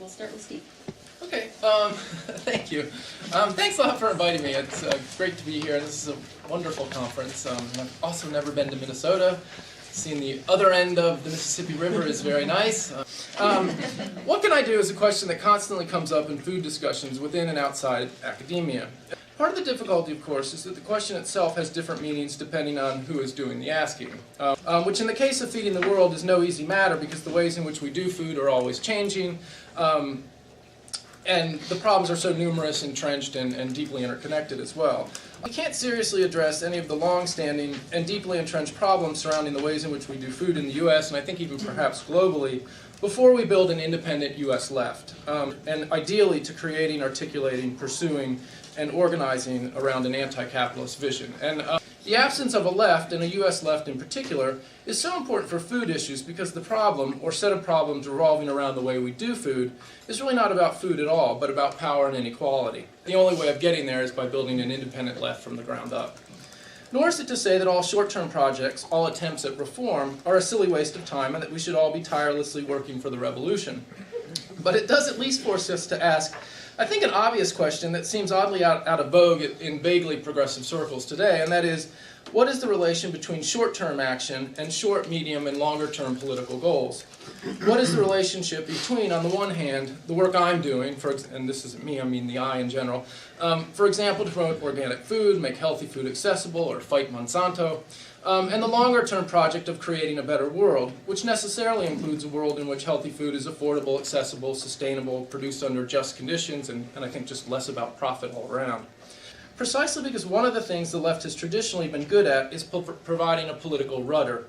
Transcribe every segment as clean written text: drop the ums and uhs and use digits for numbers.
we'll start with Steve. Okay, thank you. Thanks a lot for inviting me. It's great to be here. This is a wonderful conference. I've also never been to Minnesota. Seeing the other end of the Mississippi River is very nice. What can I do is a question that constantly comes up in food discussions within and outside academia. Part of the difficulty, of course, is that the question itself has different meanings depending on who is doing the asking, which in the case of feeding the world is no easy matter because the ways in which we do food are always changing, and the problems are so numerous, entrenched, and deeply interconnected as well. We can't seriously address any of the long-standing and deeply entrenched problems surrounding the ways in which we do food in the U.S., and I think even perhaps globally, before we build an independent U.S. left, and ideally to creating, articulating, pursuing, and organizing around an anti-capitalist vision. And the absence of a left, and a U.S. left in particular, is so important for food issues because the problem, or set of problems revolving around the way we do food, is really not about food at all, but about power and inequality. The only way of getting there is by building an independent left from the ground up. Nor is it to say that all short-term projects, all attempts at reform, are a silly waste of time and that we should all be tirelessly working for the revolution. But it does at least force us to ask, I think, an obvious question that seems oddly out of vogue in vaguely progressive circles today, and that is, what is the relation between short-term action and short, medium, and longer-term political goals? What is the relationship between, on the one hand, the work I'm doing, and this isn't me, I mean the I in general, for example, to promote organic food, make healthy food accessible, or fight Monsanto, and the longer-term project of creating a better world, which necessarily includes a world in which healthy food is affordable, accessible, sustainable, produced under just conditions, and I think just less about profit all around. Precisely because one of the things the left has traditionally been good at is providing a political rudder,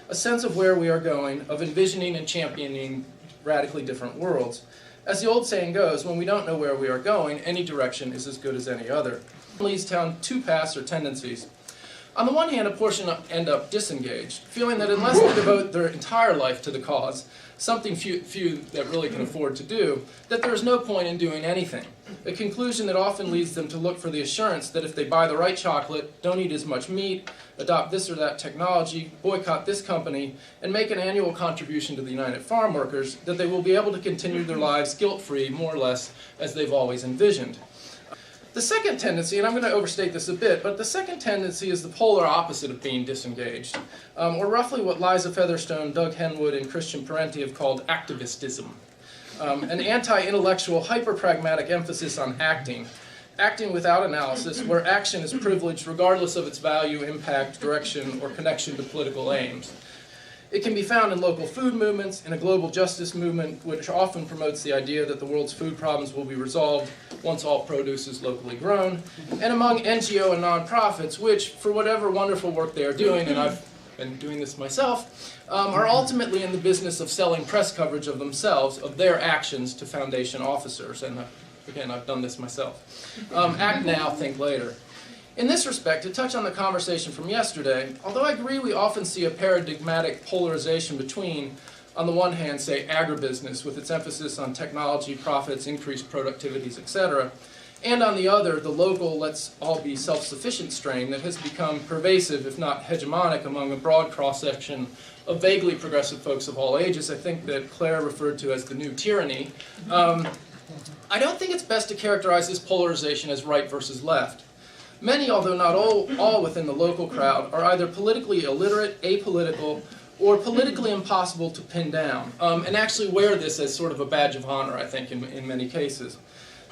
a sense of where we are going, of envisioning and championing radically different worlds. As the old saying goes, when we don't know where we are going, any direction is as good as any other. It leads down two paths or tendencies. On the one hand, a portion end up disengaged, feeling that unless they devote their entire life to the cause, something few that really can afford to do, that there is no point in doing anything. A conclusion that often leads them to look for the assurance that if they buy the right chocolate, don't eat as much meat, adopt this or that technology, boycott this company, and make an annual contribution to the United Farm Workers, that they will be able to continue their lives guilt-free, more or less, as they've always envisioned. The second tendency, and I'm going to overstate this a bit, but the second tendency is the polar opposite of being disengaged, or roughly what Liza Featherstone, Doug Henwood, and Christian Parenti have called activistism, an anti-intellectual, hyper-pragmatic emphasis on acting without analysis, where action is privileged regardless of its value, impact, direction, or connection to political aims. It can be found in local food movements, in a global justice movement, which often promotes the idea that the world's food problems will be resolved once all produce is locally grown, and among NGO and nonprofits, which, for whatever wonderful work they are doing, and I've been doing this myself, are ultimately in the business of selling press coverage of themselves, of their actions to foundation officers. And again, I've done this myself. Act now, think later. In this respect, to touch on the conversation from yesterday, although I agree we often see a paradigmatic polarization between, on the one hand, say, agribusiness with its emphasis on technology, profits, increased productivities, etc., and on the other, the local, let's all be self-sufficient strain that has become pervasive, if not hegemonic, among a broad cross-section of vaguely progressive folks of all ages, I think that Claire referred to as the new tyranny. I don't think it's best to characterize this polarization as right versus left. Many, although not all within the local crowd, are either politically illiterate, apolitical, or politically impossible to pin down, and actually wear this as sort of a badge of honor, I think, in many cases.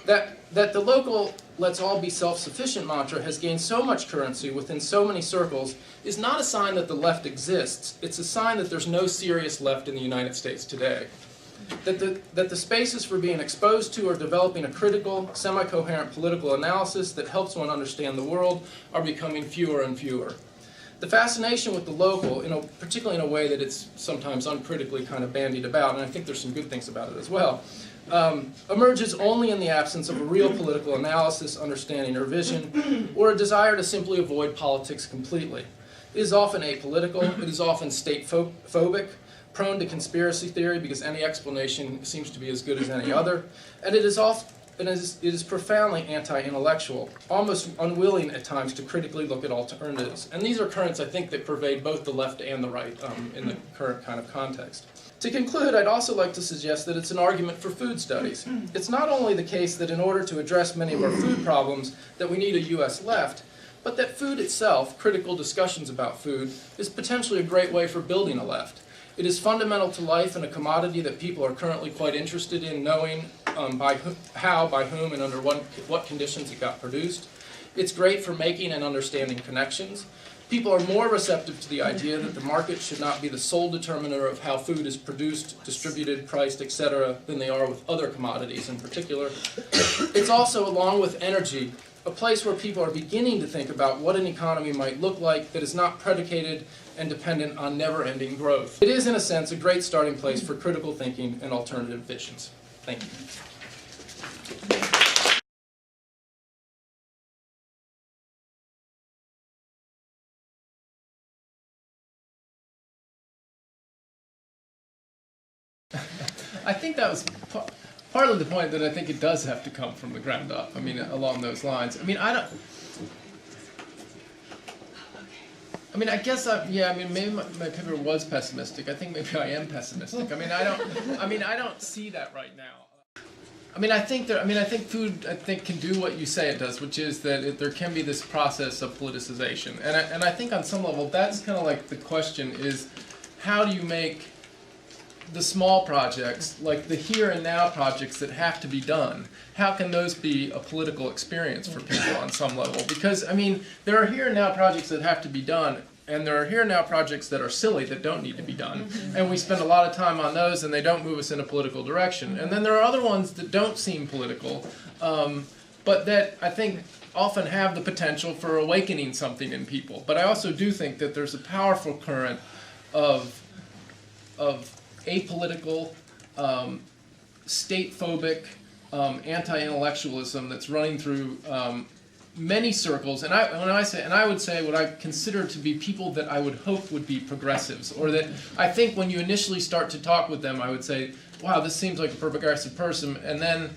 That the local let's all be self-sufficient mantra has gained so much currency within so many circles is not a sign that the left exists. It's a sign that there's no serious left in the United States today. That the spaces for being exposed to or developing a critical, semi-coherent political analysis that helps one understand the world are becoming fewer and fewer. The fascination with the local, particularly in a way that it's sometimes uncritically kind of bandied about, and I think there's some good things about it as well, emerges only in the absence of a real political analysis, understanding, or vision, or a desire to simply avoid politics completely. It is often apolitical, it is often state-phobic, prone to conspiracy theory because any explanation seems to be as good as any other, and it is profoundly anti-intellectual, almost unwilling at times to critically look at alternatives. And these are currents, I think, that pervade both the left and the right in the current kind of context. To conclude, I'd also like to suggest that it's an argument for food studies. It's not only the case that in order to address many of our food problems that we need a U.S. left, but that food itself, critical discussions about food, is potentially a great way for building a left. It is fundamental to life and a commodity that people are currently quite interested in knowing by whom, and under what conditions it got produced. It's great for making and understanding connections. People are more receptive to the idea that the market should not be the sole determiner of how food is produced, distributed, priced, etc., than they are with other commodities in particular. It's also, along with energy, a place where people are beginning to think about what an economy might look like that is not predicated and dependent on never-ending growth. It is, in a sense, a great starting place for critical thinking and alternative visions. Thank you. I think that was partly the point, that I think it does have to come from the ground up. I mean, along those lines. I mean, I guess maybe my paper was pessimistic. I think maybe I am pessimistic. I don't see that right now. I think food can do what you say it does, which is that there can be this process of politicization. And I think on some level that's kind of like the question is, how do you make the small projects, like the here and now projects that have to be done, how can those be a political experience for people on some level? Because, there are here and now projects that have to be done, and there are here and now projects that are silly, that don't need to be done. And we spend a lot of time on those, and they don't move us in a political direction. And then there are other ones that don't seem political, but that I think often have the potential for awakening something in people. But I also do think that there's a powerful current of apolitical, state-phobic, anti-intellectualism that's running through many circles, and I would say what I consider to be people that I would hope would be progressives, or that I think when you initially start to talk with them, I would say, wow, this seems like a progressive person, and then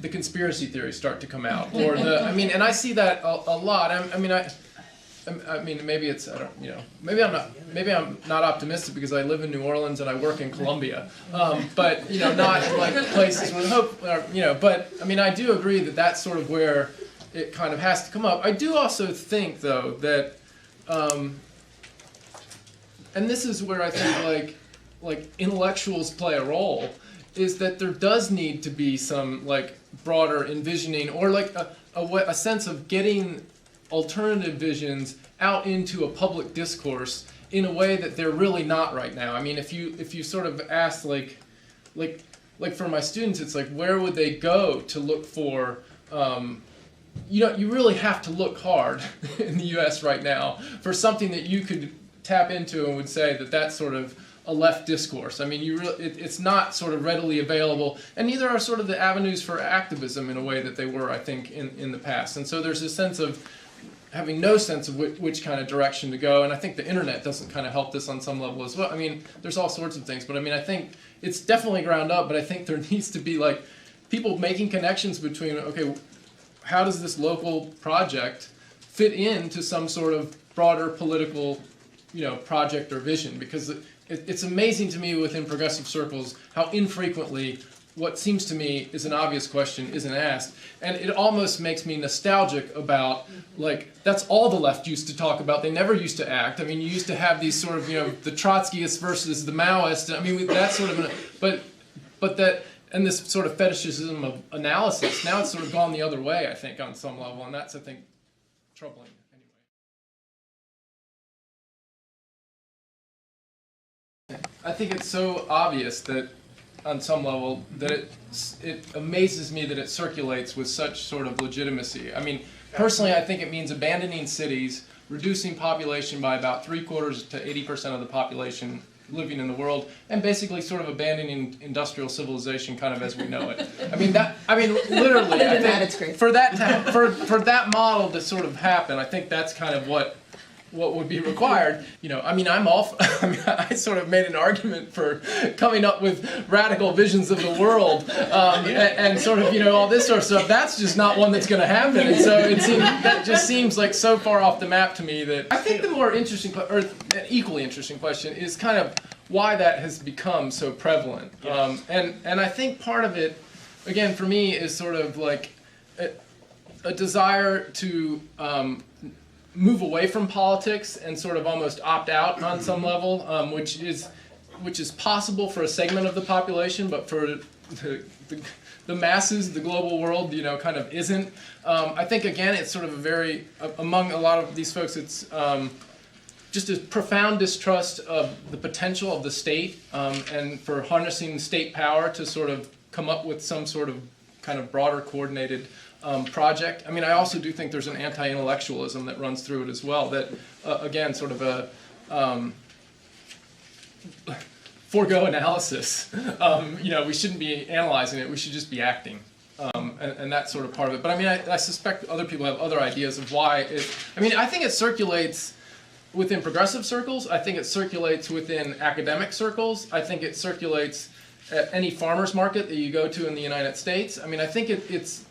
the conspiracy theories start to come out, or and I see that a lot. Maybe it's, maybe I'm not optimistic because I live in New Orleans and I work in Columbia, but not like places with hope, but I do agree that that's sort of where it kind of has to come up. I do also think, though, that, and this is where I think like intellectuals play a role, is that there does need to be some broader envisioning, or a sense of getting alternative visions out into a public discourse in a way that they're really not right now. If you sort of ask like for my students, it's where would they go to look for, you really have to look hard in the U.S. right now for something that you could tap into and would say that that's sort of a left discourse. It's not sort of readily available, and neither are sort of the avenues for activism in a way that they were, I think, in the past. And so there's a sense of having no sense of which kind of direction to go, and I think the internet doesn't kind of help this on some level as well. There's all sorts of things, but I think it's definitely ground up, but I think there needs to be people making connections between, okay, how does this local project fit into some sort of broader political, project or vision? Because it's amazing to me within progressive circles how infrequently what seems to me is an obvious question isn't asked, and it almost makes me nostalgic about that's all the left used to talk about. They never used to act. You used to have these sort of the Trotskyists versus the Maoists. That sort of but that, and this sort of fetishism of analysis, now it's sort of gone the other way, I think, on some level, and that's, I think, troubling. Anyway, I think it's so obvious that on some level that it amazes me that it circulates with such sort of legitimacy. Personally, I think it means abandoning cities, reducing population by about 3/4 to 80% of the population living in the world, and basically sort of abandoning industrial civilization kind of as we know it. Literally, I think for that model to sort of happen, I think that's kind of what would be required. I sort of made an argument for coming up with radical visions of the world, and sort of, all this sort of stuff. That's just not one that's going to happen. And so that just seems like so far off the map to me that I think the more interesting, or an equally interesting question is kind of, why that has become so prevalent. Yes. And I think part of it, again, for me, is sort of like a desire to move away from politics and sort of almost opt out on some level, which is possible for a segment of the population, but for the masses, the global world, kind of isn't. I think, again, it's sort of among a lot of these folks, it's just a profound distrust of the potential of the state and for harnessing state power to sort of come up with some sort of kind of broader coordinated project. I mean, I also do think there's an anti-intellectualism that runs through it as well, that, again, sort of a forego analysis. We shouldn't be analyzing it, we should just be acting. And that's sort of part of it. But I mean, I suspect other people have other ideas of why I think it circulates within progressive circles. I think it circulates within academic circles. I think it circulates at any farmer's market that you go to in the United States. I mean, I think it's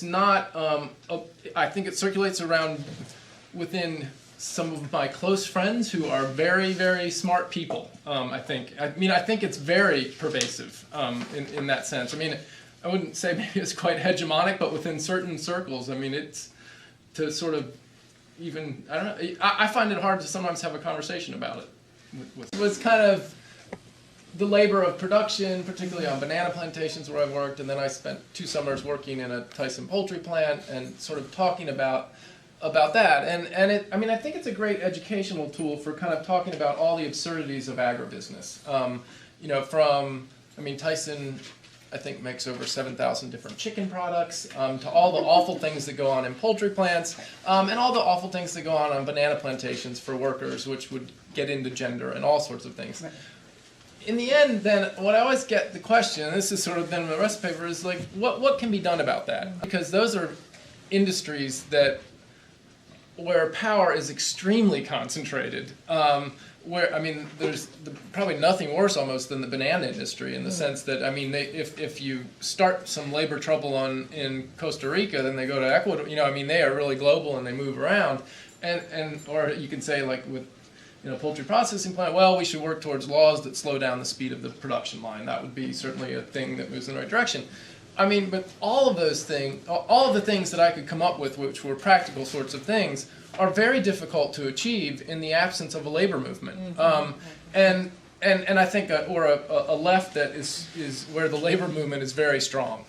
not, I think it circulates around within some of my close friends who are very, very smart people, I think. I think it's very pervasive in that sense. I mean, I wouldn't say maybe it's quite hegemonic, but within certain circles, I mean, it's to sort of even, I don't know, I find it hard to sometimes have a conversation about it. It was kind of the labor of production, particularly on banana plantations where I worked, and then I spent 2 summers working in a Tyson poultry plant and sort of talking about that. And I think it's a great educational tool for kind of talking about all the absurdities of agribusiness. Tyson, I think, makes over 7,000 different chicken products, to all the awful things that go on in poultry plants, and all the awful things that go on banana plantations for workers, which would get into gender and all sorts of things. Right. In the end, then, what I always get the question, and this is sort of then the rest of the paper, is like, what can be done about that? Because those are industries where power is extremely concentrated. There's probably nothing worse almost than the banana industry in the sense that, if you start some labor trouble in Costa Rica, then they go to Ecuador. They are really global and they move around. Or you can say, like with poultry processing plant, well, we should work towards laws that slow down the speed of the production line. That would be certainly a thing that moves in the right direction. But all of those things, all of the things that I could come up with, which were practical sorts of things, are very difficult to achieve in the absence of a labor movement. And I think a left that is where the labor movement is very strong.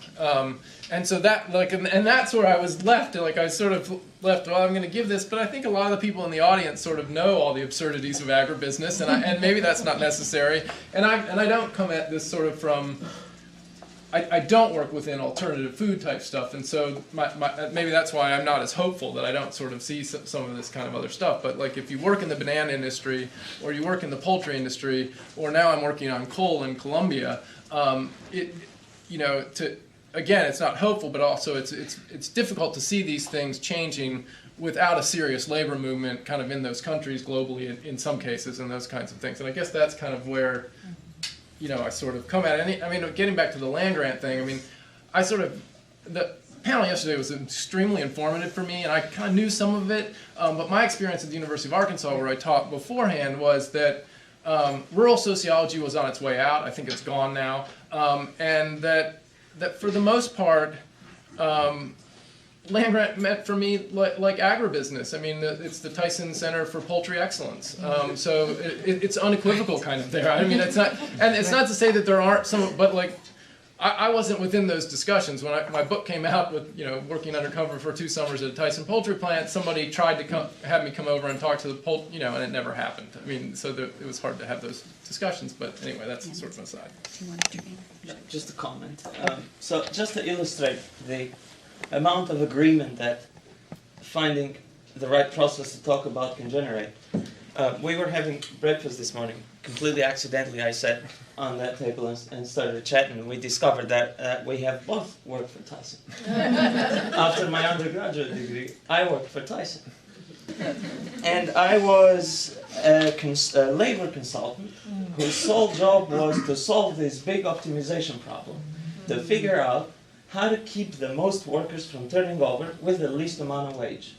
And so that, and that's where I was left. I sort of left, well, I'm going to give this, but I think a lot of the people in the audience sort of know all the absurdities of agribusiness, and maybe that's not necessary. And I don't come at this sort of from, I don't work within alternative food type stuff, and so maybe that's why I'm not as hopeful, that I don't sort of see some of this kind of other stuff. But if you work in the banana industry, or you work in the poultry industry, or now I'm working on coal in Colombia, again, it's not hopeful, but also it's difficult to see these things changing without a serious labor movement kind of in those countries globally in some cases, and those kinds of things. And I guess that's kind of where I sort of come at it. Getting back to the land grant thing, the panel yesterday was extremely informative for me, and I kind of knew some of it, but my experience at the University of Arkansas, where I taught beforehand, was that rural sociology was on its way out. I think it's gone now, and that for the most part, land grant meant for me like agribusiness. It's the Tyson Center for Poultry Excellence. So it's unequivocal kind of there. It's not, and it's not to say that there aren't some, but I wasn't within those discussions. When my book came out with, working undercover for 2 summers at a Tyson poultry plant, somebody tried to have me come over and talk to the and it never happened. It was hard to have those discussions, but anyway, that's sort of an aside. Just a comment. So just to illustrate the amount of agreement that finding the right process to talk about can generate. We were having breakfast this morning. Completely accidentally, I sat on that table and started chatting, and we discovered that we have both worked for Tyson. After my undergraduate degree, I worked for Tyson. And I was a labor consultant whose sole job was to solve this big optimization problem, to figure out how to keep the most workers from turning over with the least amount of wage.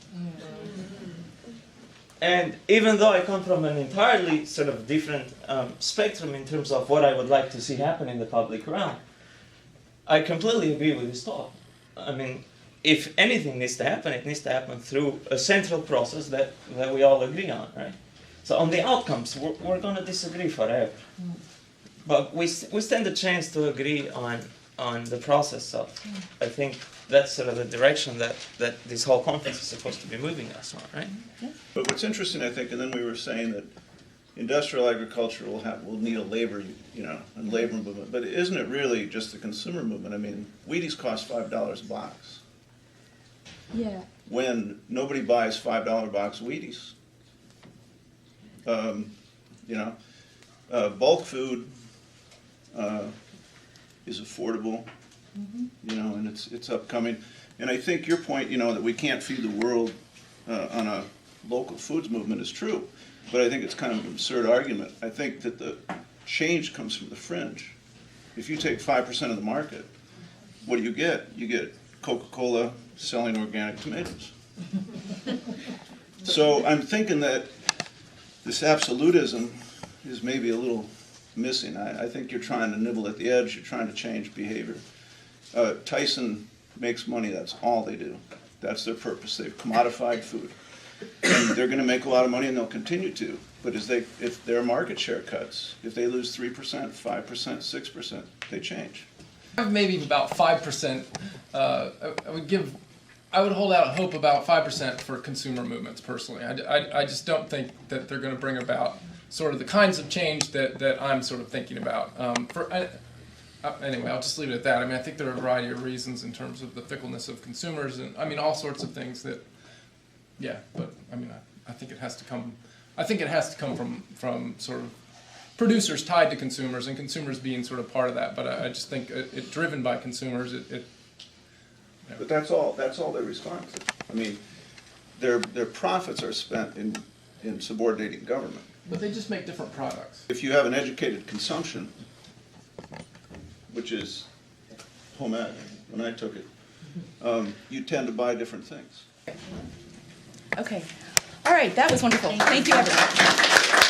And even though I come from an entirely sort of different spectrum in terms of what I would like to see happen in the public realm, I completely agree with his thought. I mean, if anything needs to happen, it needs to happen through a central process that we all agree on, right? So on the outcomes, we're going to disagree forever. But we stand a chance to agree on the process. So I think that's sort of the direction that this whole conference is supposed to be moving us on, right? But what's interesting, I think, and then we were saying that industrial agriculture will need a labor, a labor movement. But isn't it really just the consumer movement? I mean, Wheaties cost $5 a box. Yeah. When nobody buys $5 box Wheaties. Bulk food is affordable, and it's upcoming. And I think your point, that we can't feed the world on a local foods movement is true. But I think it's kind of an absurd argument. I think that the change comes from the fringe. If you take 5% of the market, what do you get? You get Coca-Cola selling organic tomatoes. So I'm thinking that this absolutism is maybe a little missing. I think you're trying to nibble at the edge. You're trying to change behavior. Tyson makes money. That's all they do. That's their purpose. They've commodified food. And they're going to make a lot of money, and they'll continue to. But if their market share cuts, if they lose 3%, 5%, 6%, they change. I have maybe about 5%. I would hold out hope about 5% for consumer movements personally. I just don't think that they're going to bring about sort of the kinds of change that I'm sort of thinking about. Anyway, I'll just leave it at that. I mean, I think there are a variety of reasons in terms of the fickleness of consumers, and I mean all sorts of things that. Yeah, but I mean, I think it has to come. I think it has to come from sort of producers tied to consumers, and consumers being sort of part of that. But I just think it driven by consumers. But that's all they respond to. I mean, their profits are spent in subordinating government. But they just make different products. If you have an educated consumption, which is home ec, when I took it, you tend to buy different things. Okay. All right, that was wonderful. Thank you, everyone.